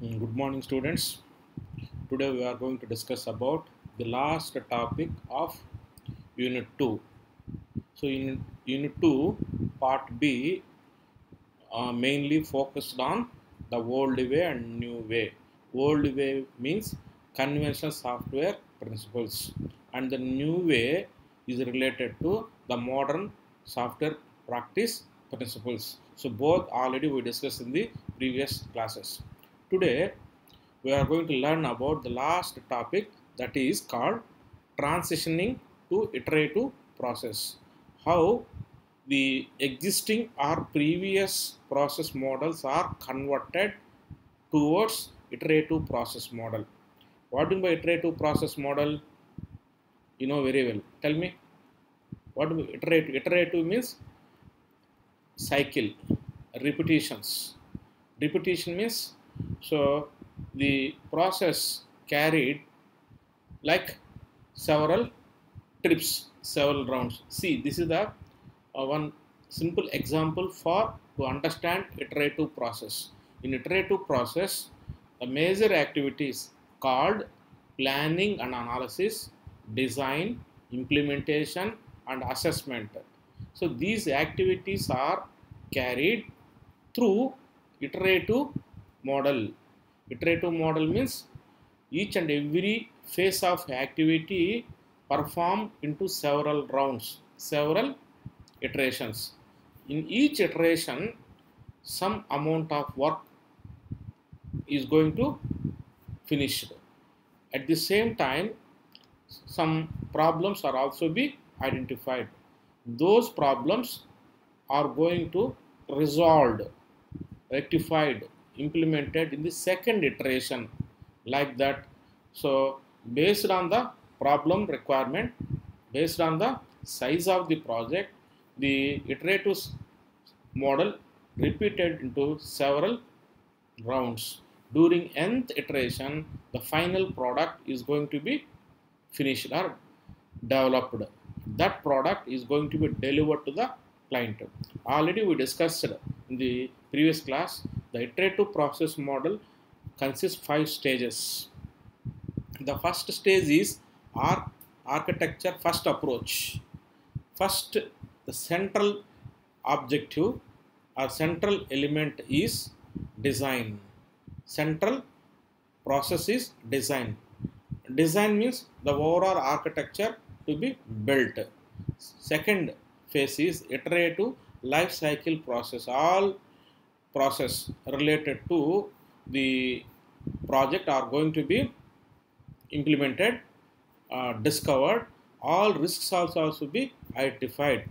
Good morning, students. Today we are going to discuss about the last topic of Unit 2. So, in Unit 2, Part B mainly focused on the old way and new way. Old way means conventional software principles, and the new way is related to the modern software practice principles. So, both already we discussed in the previous classes. Today, we are going to learn about the last topic, that is called transitioning to iterative process. How the existing or previous process models are converted towards iterative process model. What do you mean by iterative process model? You know very well. Tell me. What do you mean iterative? Iterative means cycle, repetitions. Repetition means so the process carried like several trips, several rounds. See, this is the one simple example for to understand iterative process. In iterative process, the major activities called planning and analysis, design, implementation, and assessment. So these activities are carried through iterative model. Iterative model means each and every phase of activity performed into several rounds, several iterations. In each iteration, some amount of work is going to finish. At the same time, some problems are also be identified. Those problems are going to resolved, rectified, implemented in the second iteration, like that. So based on the problem requirement, based on the size of the project, the iterative model repeated into several rounds. During nth iteration, the final product is going to be finished or developed. That product is going to be delivered to the client. Already we discussed in the previous class, the iterative process model consists 5 stages. The first stage is architecture first approach. First, the central objective or central element is design. Central process is design. Design means the overall architecture to be built. Second phase is iterative life cycle process. All process related to the project are going to be implemented, discovered. All risks also be identified.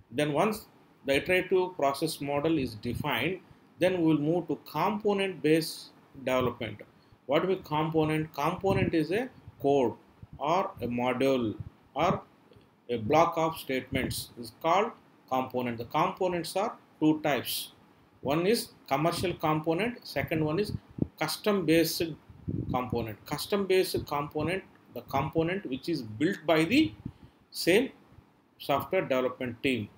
Then once the iterative process model is defined, then we will move to component based development. What is component? Component is a code or a module or a block of statements. Is called component. The components are two types. One is commercial component, second one is custom based component. Custom based component, the component which is built by the same software development team.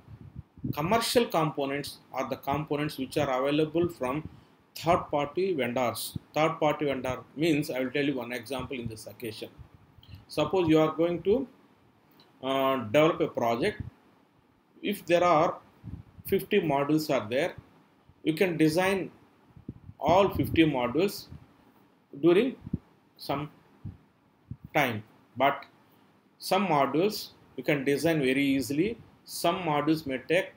Commercial components are the components which are available from third party vendors. Third party vendor means, I will tell you one example in this occasion. Suppose you are going to develop a project. If there are 50 modules are there, you can design all 50 modules during some time, but some modules you can design very easily. Some modules may take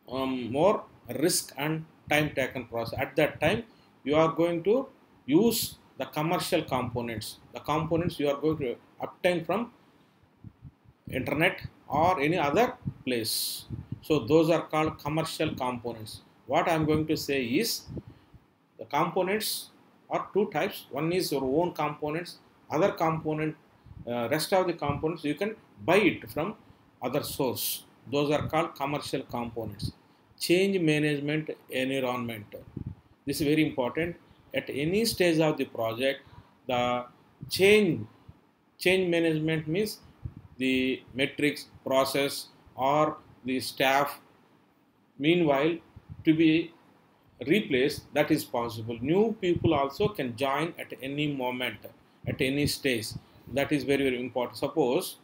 more risk and time taken process. At that time, you are going to use the commercial components. The components you are going to obtain from internet or any other place. So those are called commercial components. What I am going to say is the components are two types. One is your own components. Other component, rest of the components you can buy it from other source. Those are called commercial components. Change management environment. This is very important. At any stage of the project, the change management means the metrics, process, or the staff, meanwhile, to be replace, that is possible. New people also can join at any moment, at any stage. That is very, very important. Suppose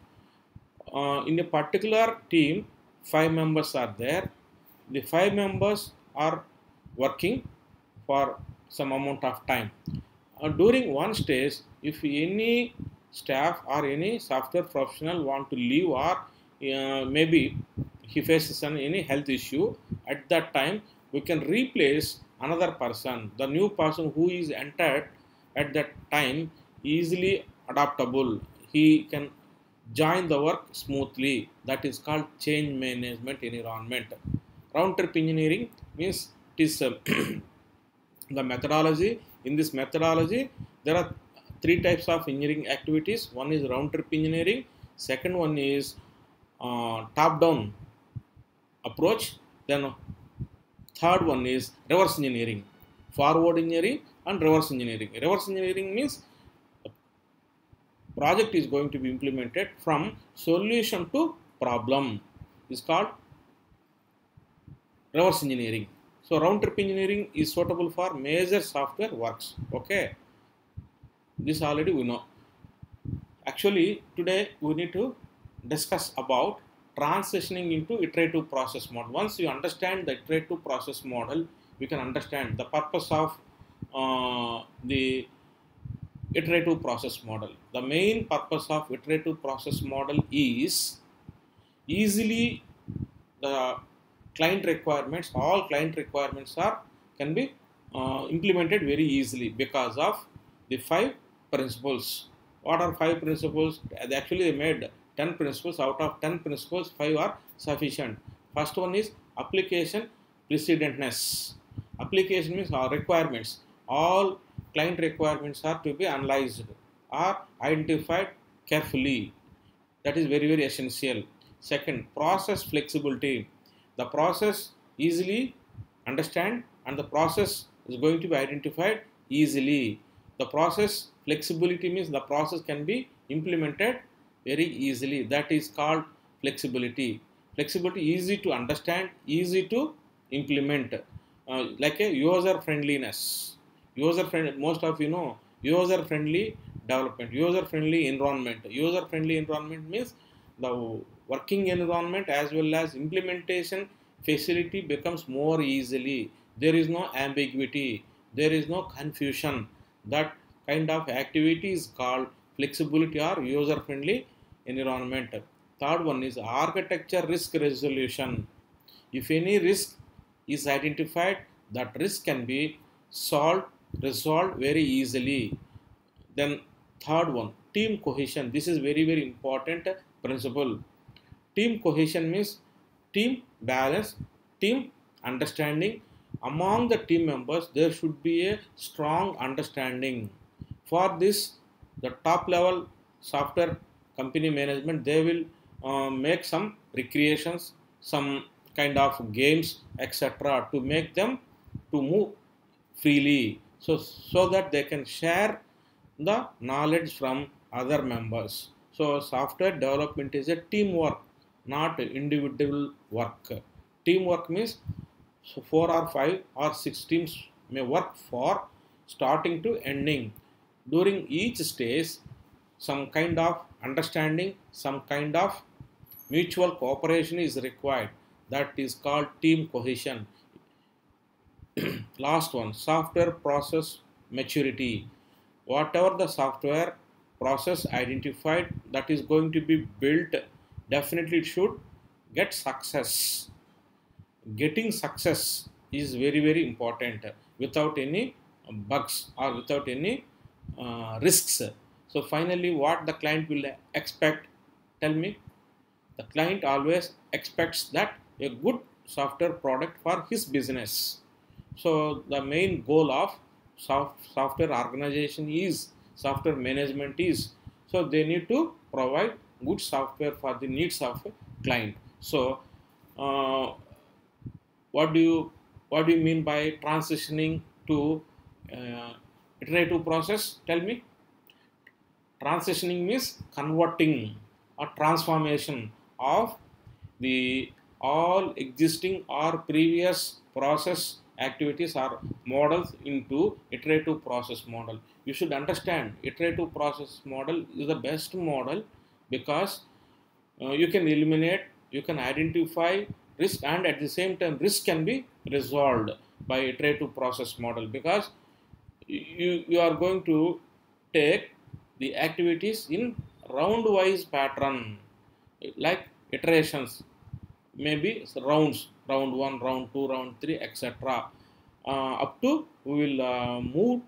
in a particular team, 5 members are there. The 5 members are working for some amount of time. During one stage, if any staff or any software professional want to leave, or maybe he faces any health issue, at that time we can replace another person. The new person who is entered at that time easily adaptable. He can join the work smoothly. That is called change management environment. Round trip engineering means it is the methodology. In this methodology, there are 3 types of engineering activities. One is round trip engineering. Second one is top down approach. Then third one is reverse engineering, forward engineering and reverse engineering. Reverse engineering means project is going to be implemented from solution to problem, is called reverse engineering. So round trip engineering is suitable for major software works. Okay, this already we know. Actually, today we need to discuss about transitioning into iterative process model. Once you understand the iterative process model, you can understand the purpose of the iterative process model. The main purpose of iterative process model is easily the client requirements, all client requirements can be implemented very easily because of the 5 principles. What are 5 principles? Actually, they made 10 principles. Out of 10 principles, 5 are sufficient. First one is application precedentness. Application means our requirements. All client requirements are to be analyzed or identified carefully. That is very, very essential. Second, process flexibility. The process easily understand and the process is going to be identified easily. The process flexibility means the process can be implemented very easily. That is called flexibility. Flexibility, easy to understand, easy to implement. Like a user friendliness. User friendly, most of you know, user friendly development, user friendly environment. User friendly environment means the working environment as well as implementation facility becomes more easily. There is no ambiguity, there is no confusion. That kind of activity is called flexibility or user friendly environment. Third one is architecture risk resolution. If any risk is identified, that risk can be resolved very easily. Then third one, team cohesion. This is very, very important principle. Team cohesion means team balance, team understanding. Among the team members, there should be a strong understanding. For this, the top level software company management, they will make some recreations, some kind of games, etc. to make them to move freely, so that they can share the knowledge from other members. So software development is a teamwork, not individual work. Teamwork means 4 or 5 or 6 teams may work for starting to ending. During each stage, some kind of understanding, some kind of mutual cooperation is required. That is called team cohesion. Last one, software process maturity. Whatever the software process identified that is going to be built, definitely it should get success. Getting success is very, very important without any bugs or without any risks. So finally, what the client will expect? Tell me. The client always expects that a good software product for his business. So the main goal of software organization is, software management is, so they need to provide good software for the needs of a client. So what do you mean by transitioning to iterative process? Tell me. Transitioning means converting or transformation of the all existing or previous process activities are models into iterative process model. You should understand iterative process model is the best model because you can eliminate, you can identify risk, and at the same time risk can be resolved by iterative process model, because you are going to take the activities in round wise pattern, like iterations, maybe rounds, round 1, round 2, round 3, etc. Up to we will move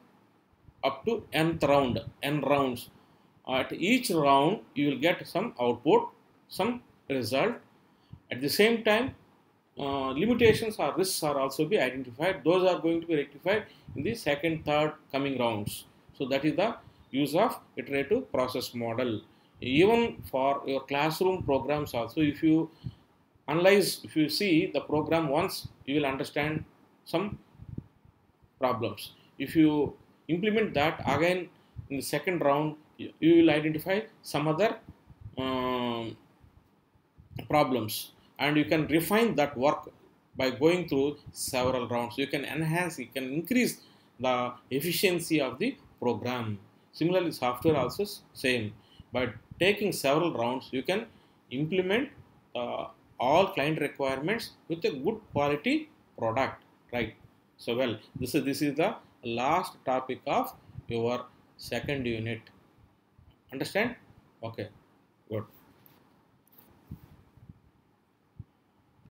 up to nth round, n rounds. At each round you will get some output, some result. At the same time, limitations or risks are also be identified. Those are going to be rectified in the second, third coming rounds. So that is the use of iterative process model. Even for your classroom programs also, if you analyze, if you see the program once, you will understand some problems. If you implement that again in the second round, you will identify some other um, problems, and you can refine that work by going through several rounds. You can enhance, you can increase the efficiency of the program. Similarly, software also same. By taking several rounds, you can implement uh, all client requirements with a good quality product, right? So well, this is the last topic of your second unit. Understand? Okay, good.